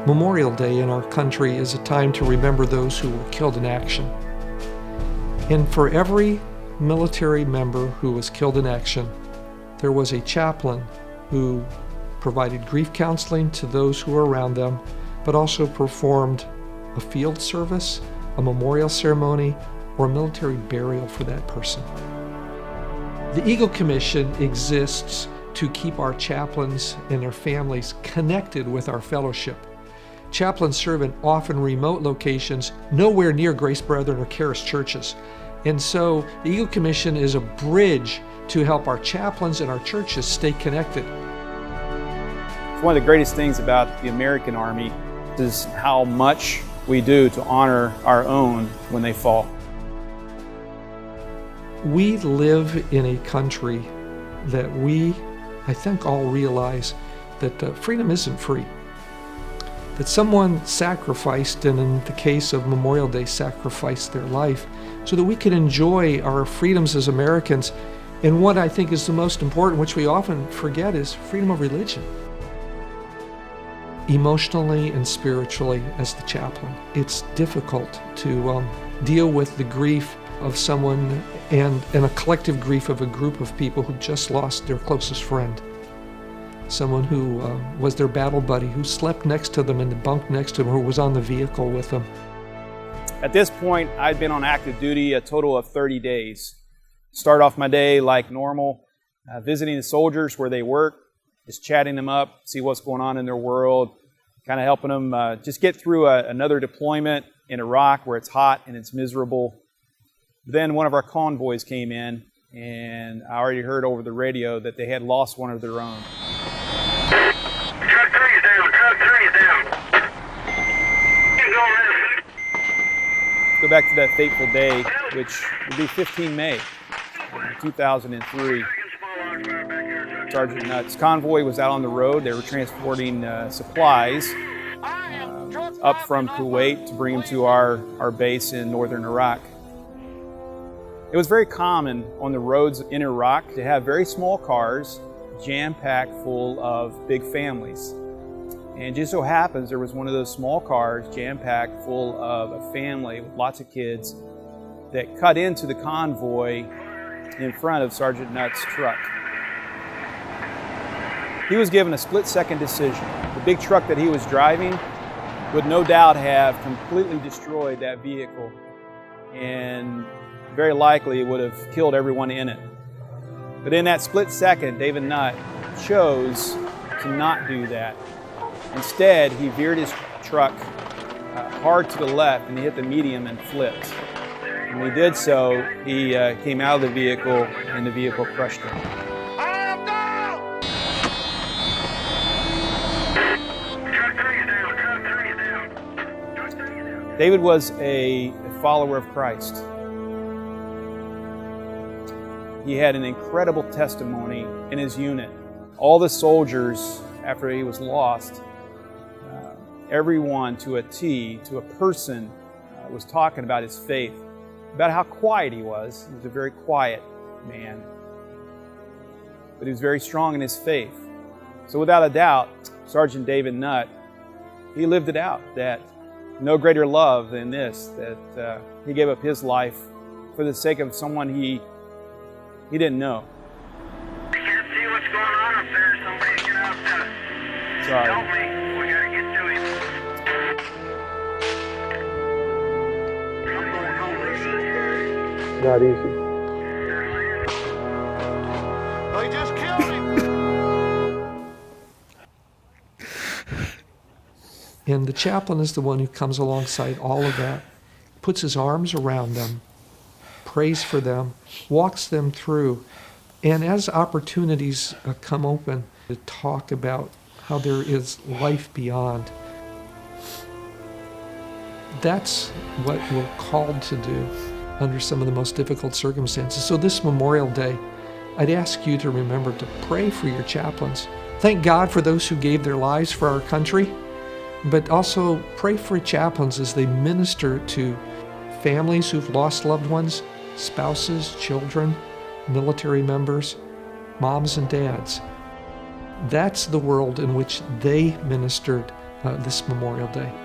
Memorial Day in our country is a time to remember those who were killed in action. And for every military member who was killed in action, there was a chaplain who provided grief counseling to those who were around them, but also performed a field service, a memorial ceremony, or a military burial for that person. The Eagle Commission exists to keep our chaplains and their families connected with our fellowship. Chaplains serve in often remote locations, nowhere near Grace Brethren or Charis churches. And so the Eagle Commission is a bridge to help our chaplains and our churches stay connected. One of the greatest things about the American Army is how much we do to honor our own when they fall. We live in a country that I think all realize that freedom isn't free. That someone sacrificed, and in the case of Memorial Day, sacrificed their life so that we can enjoy our freedoms as Americans. And what I think is the most important, which we often forget, is freedom of religion. Emotionally and spiritually, as the chaplain, it's difficult to deal with the grief of someone and a collective grief of a group of people who just lost their closest friend. Someone who was their battle buddy, who slept next to them in the bunk next to them, who was on the vehicle with them. At this point, I'd been on active duty a total of 30 days. Start off my day like normal, visiting the soldiers where they work, just chatting them up, see what's going on in their world, kind of helping them just get through another deployment in Iraq where it's hot and it's miserable. Then one of our convoys came in, and I already heard over the radio that they had lost one of their own. Truck 3 is down, truck 3 is down. Keep going, man. Go back to that fateful day, which would be 15 May 2003. Sergeant Nutt's convoy was out on the road. They were transporting supplies up from Kuwait to bring them to our base in northern Iraq. It was very common on the roads in Iraq to have very small cars jam-packed full of big families. And just so happens there was one of those small cars jam-packed full of a family with lots of kids that cut into the convoy in front of Sergeant Nutt's truck. He was given a split-second decision. The big truck that he was driving would no doubt have completely destroyed that vehicle, and very likely it would have killed everyone in it. But in that split second, David Nutt chose to not do that. Instead, he veered his truck hard to the left and he hit the median and flipped. And when he did so, he came out of the vehicle and the vehicle crushed him. David was a follower of Christ. He had an incredible testimony in his unit. All the soldiers, after he was lost, everyone to a T, to a person, was talking about his faith, about how quiet he was. He was a very quiet man, but he was very strong in his faith. So without a doubt, Sergeant David Nutt, he lived it out, that no greater love than this, that he gave up his life for the sake of someone he didn't know. I can't see what's going on up there. Somebody get out there. Sorry. Help me. We gotta get to him. I'm going home. Not easy. They just killed him. And the chaplain is the one who comes alongside all of that, puts his arms around them, prays for them, walks them through. And as opportunities come open to talk about how there is life beyond, that's what we're called to do under some of the most difficult circumstances. So this Memorial Day, I'd ask you to remember to pray for your chaplains. Thank God for those who gave their lives for our country, but also pray for chaplains as they minister to families who've lost loved ones, spouses, children, military members, moms and dads. That's the world in which they ministered this Memorial Day.